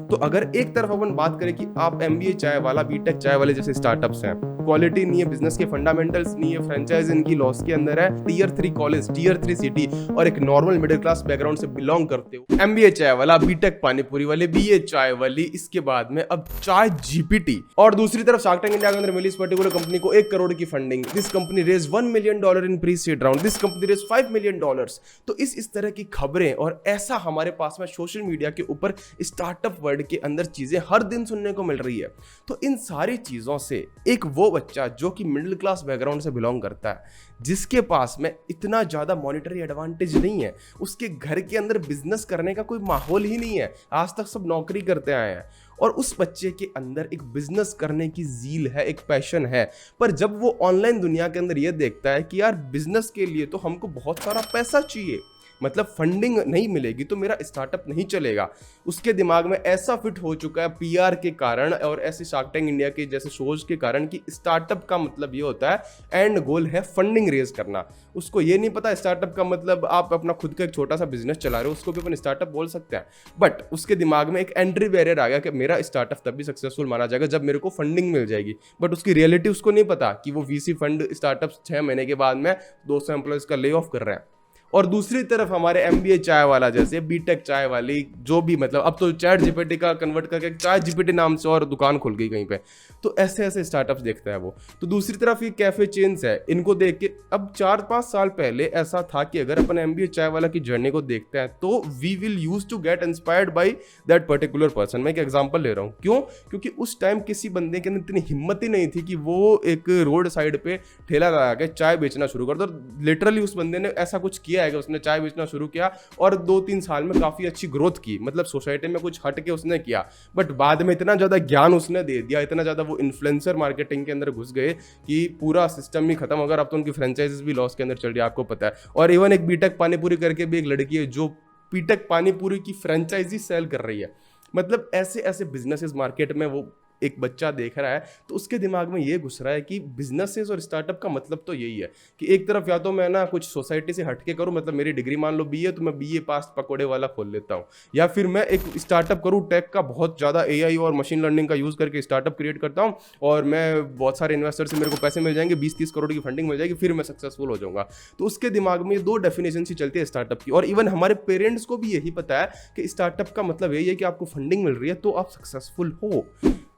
तो अगर एक तरफ अपन बात करें कि आप एमबीए चाय वाला, बीटेक चाय वाले जैसे स्टार्टअप्स हैं, क्वालिटी नहीं है, बिजनेस के फंडामेंटल्स नहीं है, फ्रेंचाइज इनकी लॉस के अंदर है, टीयर 3 कॉलेज, टीयर 3 सिटी और एक नॉर्मल मिडिल क्लास बैकग्राउंड से बिलोंग करते हो, एमबीए चाय वाला, बीटेक पानीपुरी वाले, बीए चाय वाली, इसके बाद में अब चाय जीपीटी। और दूसरी तरफ शार्क टैंक इंडिया के अंदर मिली इस पर्टिकुलर कंपनी को 1 करोड़ की funding. This company raise $1 million in pre seed round, this company raise $5 million. तो इस तरह की खबरें और ऐसा हमारे पास में सोशल मीडिया के ऊपर स्टार्टअप वर्ल्ड के अंदर चीजें हर दिन सुनने को मिल रही है। तो इन सारी चीजों से एक वो बच्चा जो कि मिडिल क्लास बैकग्राउंड से बिलोंग करता है, जिसके पास में इतना ज्यादा मॉनेटरी एडवांटेज नहीं है, उसके घर के अंदर बिजनेस करने का कोई माहौल ही नहीं है, आज तक सब नौकरी करते आए हैं, और उस बच्चे के अंदर एक बिजनेस करने की ज़ील है, एक पैशन है। पर जब वो ऑनलाइन दुनिया के अंदर ये देखता है कि यार बिजनेस के लिए तो हमको बहुत सारा पैसा चाहिए, मतलब फंडिंग नहीं मिलेगी तो मेरा स्टार्टअप नहीं चलेगा, उसके दिमाग में ऐसा फिट हो चुका है पीआर के कारण और ऐसे शार्क टैंक इंडिया के जैसे शोज के कारण कि स्टार्टअप का मतलब ये होता है, एंड गोल है फंडिंग रेज करना। उसको ये नहीं पता स्टार्टअप का मतलब आप अपना खुद का एक छोटा सा बिजनेस चला रहे हो, उसको भी अपन स्टार्टअप बोल सकते हैं, बट उसके दिमाग में एक एंट्री बैरियर आ गया कि मेरा स्टार्टअप तब भी सक्सेसफुल माना जाएगा जब मेरे को फंडिंग मिल जाएगी। बट उसकी रियलिटी उसको नहीं पता कि वो वीसी फंड स्टार्टअप 6 महीने के बाद में 200 एम्प्लॉयज का ले ऑफ कर रहे हैं। और दूसरी तरफ हमारे एमबीए चाय वाला जैसे, बीटेक चाय वाली, जो भी मतलब अब तो चैट जीपीटी का कन्वर्ट करके चाय जीपीटी नाम से और दुकान खुल गई कहीं पे, तो ऐसे ऐसे स्टार्टअप्स देखता है वो। तो दूसरी तरफ ये कैफे चेन्स है, इनको देख के अब 4-5 साल पहले ऐसा था कि अगर अपन एमबीए चाय वाला की जर्नी को देखते हैं तो we will use to get inspired by that particular person. मैं एक एग्जाम्पल ले रहा हूँ, क्यों? क्योंकि उस टाइम किसी बंदे के अंदर इतनी हिम्मत ही नहीं थी कि वो एक रोड साइड पे ठेला लगा के चाय बेचना शुरू कर दो। लिटरली उस बंदे ने ऐसा कुछ किया है कि उसने चाय बेचना शुरू किया और 2-3 साल में काफी अच्छी ग्रोथ की, मतलब सोसाइटी में कुछ हट के उसने किया, बट बाद में इतना ज्यादा ज्ञान उसने दे दिया, इतना ज्यादा वो इन्फ्लुएंसर मार्केटिंग के अंदर घुस गए कि पूरा सिस्टम ही खत्म हो गया। अब तो उनकी फ्रेंचाइजीज भी लॉस के अंदर चल रही है, आपको पता है। और इवन एक बीटेक पानीपुरी करके भी एक लड़की है जो बीटेक पानीपुरी की फ्रेंचाइजी सेल कर रही है। मतलब ऐसे ऐसे बिजनेसेस मार्केट में वो एक बच्चा देख रहा है, तो उसके दिमाग में ये घुस रहा है कि बिजनेसेस और स्टार्टअप का मतलब तो यही है कि एक तरफ या तो मैं ना कुछ सोसाइटी से हटके करूं, मतलब मेरी डिग्री मान लो बीए, तो मैं बीए पास पकोड़े वाला खोल लेता हूं, या फिर मैं एक स्टार्टअप करूं टेक का, बहुत ज़्यादा एआई और मशीन लर्निंग का यूज़ करके स्टार्टअप क्रिएट करता हूं और मैं बहुत सारे इन्वेस्टर से मेरे को पैसे मिल जाएंगे, 20-30 करोड़ की फंडिंग मिल जाएगी, फिर मैं सक्सेसफुल हो जाऊंगा। तो उसके दिमाग में 2 डेफिनेशन सी चलती है स्टार्टअप की। और इवन हमारे पेरेंट्स को भी यही पता है कि स्टार्टअप का मतलब यही है कि आपको फंडिंग मिल रही है तो आप सक्सेसफुल हो।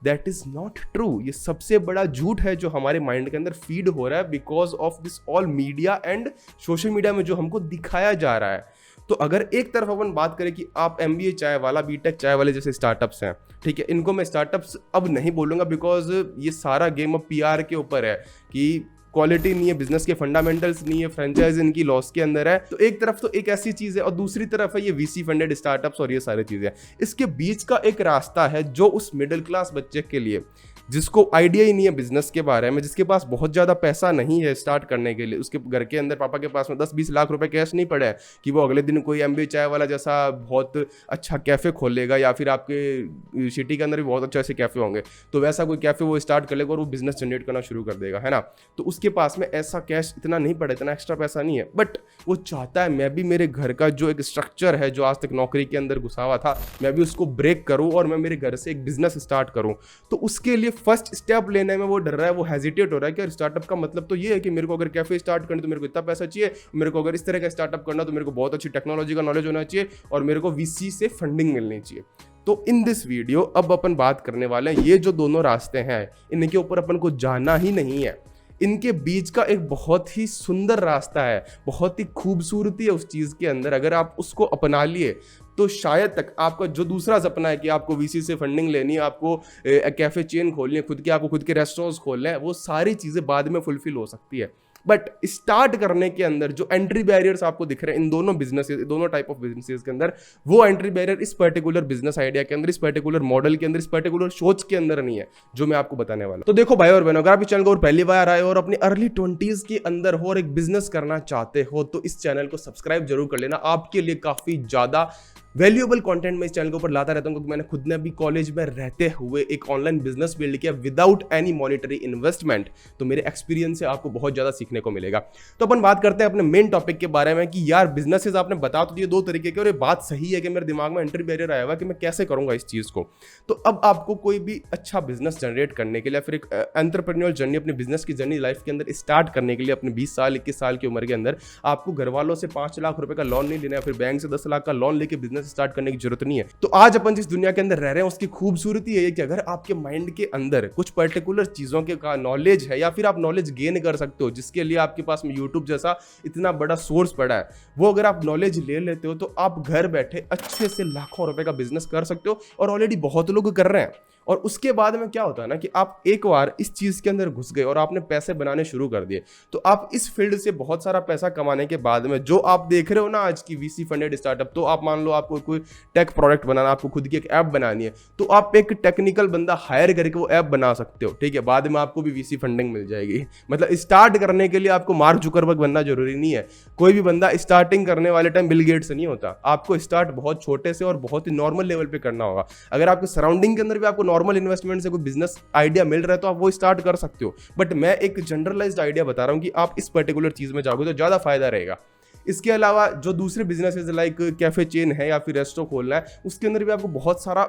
That is not true. ये सबसे बड़ा झूठ है जो हमारे माइंड के अंदर फीड हो रहा है because of this all media and social media में जो हमको दिखाया जा रहा है। तो अगर एक तरफ अपन बात करें कि आप एमबीए चाय वाला, बीटेक चाय वाले जैसे स्टार्टअप्स हैं, ठीक है, इनको मैं स्टार्टअप्स अब नहीं बोलूंगा बिकॉज ये सारा गेम अब पीआर के ऊपर है कि क्वालिटी नहीं है, बिजनेस के फंडामेंटल्स नहीं है, फ्रेंचाइज इनकी लॉस के अंदर है। तो एक तरफ तो एक ऐसी चीज है और दूसरी तरफ है ये वीसी फंडेड स्टार्टअप्स और ये सारी चीजें। इसके बीच का एक रास्ता है जो उस मिडिल क्लास बच्चे के लिए, जिसको आइडिया ही नहीं है बिजनेस के बारे में, जिसके पास बहुत ज़्यादा पैसा नहीं है स्टार्ट करने के लिए, उसके घर के अंदर पापा के पास में 10-20 लाख रुपए कैश नहीं पड़े हैं कि वो अगले दिन कोई एमबीए चाय वाला जैसा बहुत अच्छा कैफ़े खोल लेगा, या फिर आपके सिटी के अंदर भी बहुत अच्छे ऐसे कैफ़े होंगे, तो वैसा कोई कैफ़े वो स्टार्ट कर लेगा और वो बिजनेस जनरेट करना शुरू कर देगा, है ना। तो उसके पास में ऐसा कैश इतना नहीं पड़ा, इतना एक्स्ट्रा पैसा नहीं है, बट वो चाहता है मैं भी मेरे घर का जो एक स्ट्रक्चर है जो आज तक नौकरी के अंदर घुसा हुआ था, मैं भी उसको ब्रेक करूँ और मैं मेरे घर से एक बिजनेस स्टार्ट करूँ। तो उसके लिए फर्स्ट स्टेप लेने में वो डर रहा है, वो हेजिटेट हो रहा है कि स्टार्टअप का मतलब तो ये है कि मेरे को अगर कैफे स्टार्ट करना तो मेरे को इतना पैसा चाहिए, मेरे को अगर इस तरह का स्टार्टअप करना तो मेरे को बहुत अच्छी टेक्नोलॉजी का नॉलेज होना चाहिए और मेरे को वीसी से फंडिंग मिलनी चाहिए। तो इन दिस वीडियो अब अपन बात करने वाले हैं ये जो दोनों रास्ते हैं, इनके ऊपर अपन को जाना ही नहीं है, इनके बीच का एक बहुत ही सुंदर रास्ता है, बहुत ही खूबसूरती है उस चीज़ के अंदर। अगर आप उसको अपना लिए तो शायद तक आपका जो दूसरा सपना है कि आपको वीसी से फंडिंग लेनी है, आपको कैफे चेन खोलनी है खुद के, आपको खुद के रेस्टोरेंट्स खोलने हैं, वो सारी चीज़ें बाद में फुलफिल हो सकती है। बट स्टार्ट करने के अंदर जो एंट्री बैरियर्स आपको दिख रहे हैं इन दोनों बिजनेसेस, दोनों टाइप ऑफ बिजनेसेस के अंदर, वो एंट्री बैरियर इस पर्टिकुलर बिजनेस आइडिया के अंदर, इस पर्टिकुलर मॉडल के अंदर, इस पर्टिकुलर सोच के अंदर नहीं है जो मैं आपको बताने वाला। तो देखो भाई और बहनों, अगर आप इस चैनल को और पहली बार आए और अपनी अर्ली 20s के अंदर हो और एक बिजनेस करना चाहते हो तो इस चैनल को सब्सक्राइब जरूर कर लेना। आपके लिए काफी ज्यादा वैल्यूएबल कंटेंट मैं इस चैनल के ऊपर लाता रहता हूँ, क्योंकि मैंने खुद ने अभी कॉलेज में रहते हुए एक ऑनलाइन बिजनेस बिल्ड किया विदाउट एनी मॉनिटरी इन्वेस्टमेंट। तो मेरे एक्सपीरियंस से आपको बहुत ज्यादा सीखने को मिलेगा। तो अपन बात करते हैं अपने मेन टॉपिक के बारे में कि यार बिजनेसेस आपने बता तो दिए दो तरीके के, और ये बात सही है कि मेरे दिमाग में एंट्री बैरियर आया हुआ कि मैं कैसे करूंगा इस चीज को। तो अब आपको कोई भी अच्छा बिजनेस जनरेट करने के लिए, फिर एक एंटरप्रेन्योर जर्नी, अपने बिजनेस की जर्नी लाइफ के अंदर स्टार्ट करने के लिए, अपने 20 साल 21 साल की उम्र के अंदर आपको घर वालों से 5 लाख रुपए का लोन नहीं लेना है, फिर बैंक से 10 लाख का लोन लेके बिजनेस स्टार्ट करने की जरूरत नहीं है। तो आज अपन जिस दुनिया के अंदर रह रहे हैं उसकी खूबसूरती है कि अगर आपके माइंड के अंदर कुछ पर्टिकुलर चीजों के का नॉलेज है, या फिर आप नॉलेज गेन कर सकते हो, जिसके लिए आपके पास में यूट्यूब जैसा इतना बड़ा सोर्स पड़ा है, वो अगर आप नॉलेज ले लेते हो तो आप घर बैठे अच्छे से लाखों रुपए का बिजनेस कर सकते हो, और ऑलरेडी बहुत लोग कर रहे हैं। और उसके बाद में क्या होता है ना कि आप एक बार इस चीज के अंदर घुस गए और आपने पैसे बनाने शुरू कर दिए, तो आप इस फील्ड से बहुत सारा पैसा कमाने के बाद में जो आप देख रहे हो ना आज की वीसी फंडेड स्टार्टअप, तो आप मान लो आपको कोई टेक प्रोडक्ट बनाना, आपको खुद की एक ऐप बनानी है, तो आप एक टेक्निकल बंदा हायर करके वो ऐप बना सकते हो, ठीक है। बाद में आपको भी वीसी फंडिंग मिल जाएगी। मतलब स्टार्ट करने के लिए आपको मार्क जुकरबर्ग बनना जरूरी नहीं है। कोई भी बंदा स्टार्टिंग करने वाले टाइम बिल गेट्स नहीं होता। आपको स्टार्ट बहुत छोटे से और बहुत ही नॉर्मल लेवल पे करना होगा। अगर आपके सराउंडिंग के अंदर भी आपको नॉर्मल इन्वेस्टमेंट से कोई बिजनेस आइडिया मिल रहा है तो आप वो स्टार्ट कर सकते हो। बट मैं एक जनरलाइज्ड आइडिया बता रहा हूं कि आप इस पर्टिकुलर चीज में जाओगे तो ज्यादा फायदा रहेगा। इसके अलावा जो दूसरे बिजनेसेस लाइक कैफे चेन है या फिर रेस्टोरेंट खोलना है, उसके अंदर भी आपको बहुत सारा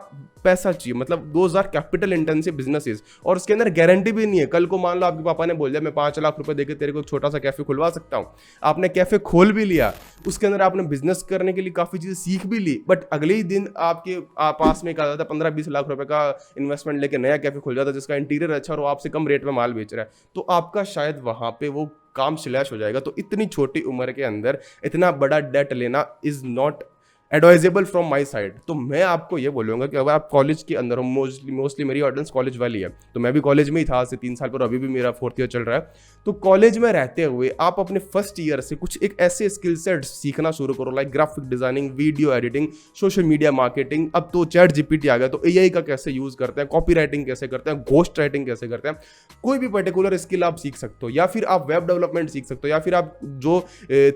पैसा चाहिए। मतलब 2000 कैपिटल इंटेंसिव बिजनेसेस, और उसके अंदर गारंटी भी नहीं है। कल को मान लो आपके पापा ने बोल दिया मैं 5 लाख रुपए देकर तेरे को एक छोटा सा कैफे खुलवा सकता हूँ, आपने कैफे खोल भी लिया, उसके अंदर आपने बिजनेस करने के लिए काफी चीजें सीख भी ली, बट अगले ही दिन आपके पास में एक आता था 15-20 लाख रुपए का इन्वेस्टमेंट लेके नया कैफे खुल जाता जिसका इंटीरियर अच्छा और वो आपसे कम रेट में माल बेच रहा है, तो आपका शायद वहां पे वो काम स्लैश हो जाएगा। तो इतनी छोटी उम्र के अंदर इतना बड़ा डेट लेना is not advisable from my side. तो मैं आपको ये बोलूँगा कि अगर आप कॉलेज के अंदर हो, मोस्टली मेरी ऑडियंस कॉलेज वाली है, तो मैं भी कॉलेज में ही था आज से 3 साल पर, अभी भी मेरा 4th ईयर चल रहा है। तो कॉलेज में रहते हुए आप अपने फर्स्ट ईयर से कुछ एक ऐसे स्किल सेट सीखना शुरू करो, like graphic designing, video editing, social media marketing. अब तो चैट जीपीटी आ गया, तो एआई का कैसे यूज करते हैं, कॉपी राइटिंग कैसे करते हैं, घोस्ट राइटिंग कैसे करते हैं, कोई भी पर्टिकुलर स्किल आप सीख सकते हो, या फिर आप वेब डेवलपमेंट सीख सकते हो, या फिर आप जो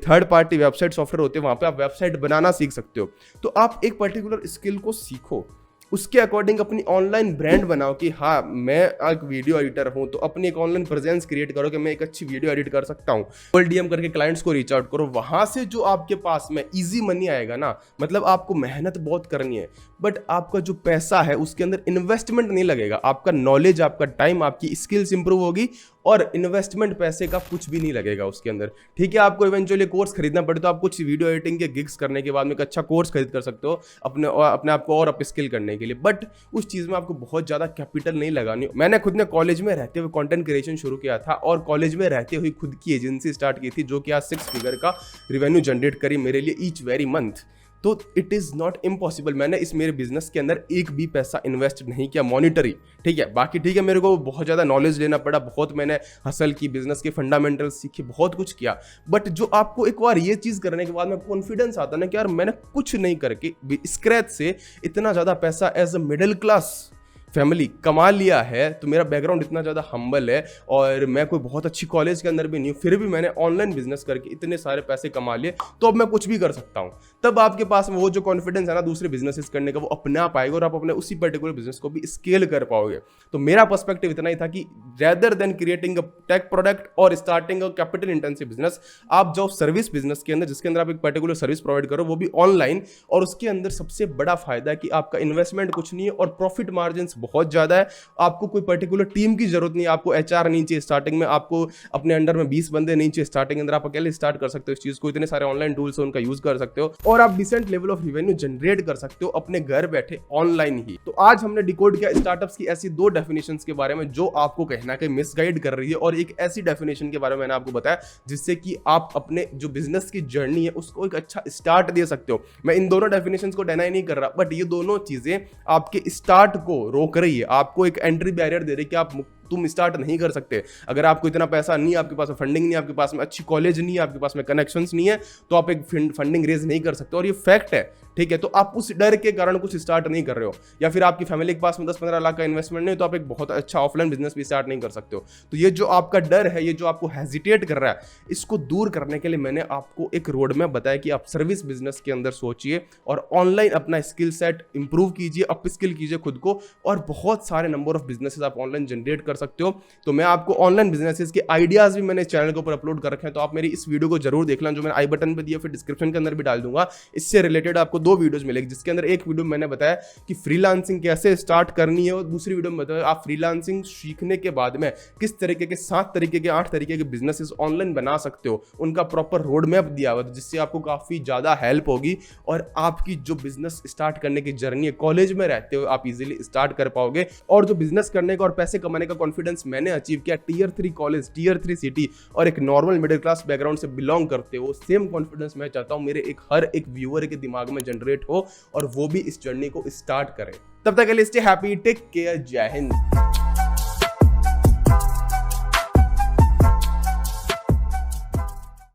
थर्ड पार्टी वेबसाइट सॉफ्टवेयर होते हैं वहां पे आप वेबसाइट बनाना सीख सकते हो। तो आप एक पर्टिकुलर स्किल को सीखो, उसके अकॉर्डिंग अपनी ऑनलाइन ब्रांड बनाओ कि हाँ मैं एक वीडियो एडिटर हूं, तो अपनी एक ऑनलाइन प्रेजेंस क्रिएट करो कि मैं एक अच्छी वीडियो एडिट कर सकता हूं। कॉल डीएम करके क्लाइंट्स को रीच आउट करो, वहां से जो आपके पास में इजी मनी आएगा ना, मतलब आपको मेहनत बहुत करनी है बट आपका जो पैसा है उसके अंदर इन्वेस्टमेंट नहीं लगेगा, आपका नॉलेज, आपका टाइम, आपकी स्किल्स इंप्रूव होगी, और इन्वेस्टमेंट पैसे का कुछ भी नहीं लगेगा उसके अंदर। ठीक है, आपको इवेंचुअली कोर्स खरीदना पड़े तो आप कुछ वीडियो एडिटिंग के गिग्स करने के बाद में एक अच्छा कोर्स खरीद कर सकते हो अपने आप को और अप स्किल करने के लिए, बट उस चीज़ में आपको बहुत ज़्यादा कैपिटल नहीं लगानी। मैंने खुद ने कॉलेज में रहते हुए कंटेंट क्रिएशन शुरू किया था, और कॉलेज में रहते हुए खुद की एजेंसी स्टार्ट की थी जो कि आज 6 फिगर का रेवेन्यू जनरेट करी मेरे लिए ईच वेरी मंथ। तो इट इज़ नॉट इम्पॉसिबल। मैंने इस मेरे बिजनेस के अंदर एक भी पैसा इन्वेस्ट नहीं किया मॉनिटरी, ठीक है। बाकी ठीक है, मेरे को बहुत ज़्यादा नॉलेज लेना पड़ा, बहुत मैंने हसल की, बिजनेस के फंडामेंटल्स सीखे, बहुत कुछ किया, बट जो आपको एक बार ये चीज़ करने के बाद में कॉन्फिडेंस आता ना कि यार मैंने कुछ नहीं करके स्क्रैच से इतना ज़्यादा पैसा as a middle class family कमा लिया है, तो मेरा बैकग्राउंड इतना ज़्यादा हम्बल है और मैं कोई बहुत अच्छी कॉलेज के अंदर भी नहीं हूँ, फिर भी मैंने ऑनलाइन बिजनेस करके इतने सारे पैसे कमा लिए, तो अब मैं कुछ भी कर सकता हूँ। तब आपके पास में वो जो कॉन्फिडेंस है ना दूसरे बिजनेसेस करने का, वो अपने आप आएगा और आप अपने उसी पर्टिकुलर बिजनेस को भी स्केल कर पाओगे। तो मेरा पर्सपेक्टिव इतना ही था कि rather than creating a tech product और starting a capital intensive business, आप जाओ सर्विस बिजनेस के अंदर जिसके अंदर आप एक पर्टिकुलर सर्विस प्रोवाइड करो, वो भी ऑनलाइन, और उसके अंदर सबसे बड़ा फायदा है कि आपका इन्वेस्टमेंट कुछ नहीं है और प्रॉफिट मार्जिन बहुत ज़्यादा है। आपको कोई पर्टिकुलर टीम की जरूरत नहीं है, आपको एचआर नहीं चाहिए स्टार्टिंग में, आपको अपने अंडर में 20 बंदे नहीं चाहिए स्टार्टिंग के अंदर, आप अकेले स्टार्ट कर सकते हो इस चीज को। इतने सारे ऑनलाइन टूल्स हैं उनका यूज कर सकते हो और आप decent level of revenue generate कर सकते हो अपने घर बैठे ऑनलाइन ही। तो आज हमने डिकोड किया स्टार्टअप्स की ऐसी 2 डेफिनेशंस के बारे में जो आपको कहीं ना कहीं मिसगाइड कर रही है, और एक ऐसी डेफिनेशन के बारे में मैंने आपको बताया जिससे कि आप अपने जो बिजनेस की जर्नी है उसको एक अच्छा स्टार्ट दे सकते हो। मैं इन दोनों डेफिनेशंस को डिनाई नहीं कर रहा, बट ये दोनों चीजें आपके स्टार्ट को रोक रही है, आपको एक एंट्री बैरियर दे रही है कि आप तुम स्टार्ट नहीं कर सकते। अगर आपको इतना पैसा नहीं, आपके पास फंडिंग नहीं, आपके पास में अच्छी कॉलेज नहीं है, आपके पास में कनेक्शंस नहीं है, तो आप एक फंडिंग रेज नहीं कर सकते। और ये फैक्ट है, ठीक है, तो आप उस डर के कारण कुछ स्टार्ट नहीं कर रहे हो, या फिर आपकी फैमिली के पास में 10-15 लाख का इन्वेस्टमेंट नहीं, तो आप एक बहुत अच्छा ऑफलाइन बिजनेस भी स्टार्ट नहीं कर सकते हो। तो ये जो आपका डर है, ये जो आपको हेजिटेट कर रहा है, इसको दूर करने के लिए मैंने आपको एक रोड मैप बताया कि आप सर्विस बिजनेस के अंदर सोचिए और ऑनलाइन अपना स्किल सेट इंप्रूव कीजिए, अप स्किल कीजिए खुद को, और बहुत सारे नंबर ऑफ बिजनेसेस आप ऑनलाइन जनरेट कर सकते हो। तो मैं आपको ऑनलाइन बिजनेसेस के आइडियाज भी मैंने चैनल के ऊपर अपलोड कर रखे हैं, तो आप मेरी इस वीडियो को जरूर देख लें, जो मैंने आई बटन पे दिया, फिर डिस्क्रिप्शन के अंदर भी डाल दूंगा। इससे रिलेटेड आपको 2 वीडियोस मिलेगी, जिसके अंदर एक वीडियो मैंने बताया कि फ्रीलांसिंग कैसे स्टार्ट करनी है, और दूसरी वीडियो में बताया आप फ्रीलांसिंग सीखने के बाद में किस तरीके के 7 तरीके के 8 तरीके के बिजनेसेस ऑनलाइन बना सकते हो, उनका प्रॉपर रोड मैप दिया हुआ है, जिससे आपको काफी ज्यादा हेल्प होगी और आपकी जो बिजनेस स्टार्ट करने की जर्नी है, कॉलेज में रहते हो आप इजीली स्टार्ट कर पाओगे। और जो बिजनेस करने का और पैसे कमाने का कॉन्फिडेंस मैंने अचीव किया, टियर 3 कॉलेज, टियर 3 सिटी और एक नॉर्मल मिडिल क्लास बैकग्राउंड से बिलोंग करते हो, सेम कॉन्फिडेंस मैं चाहता हूं मेरे हर एक व्यूअर के दिमाग में जनरेट हो और वो भी इस जर्नी को स्टार्ट करें। तब तक के लिए स्टे हैप्पी, टेक केयर, जय हिंद।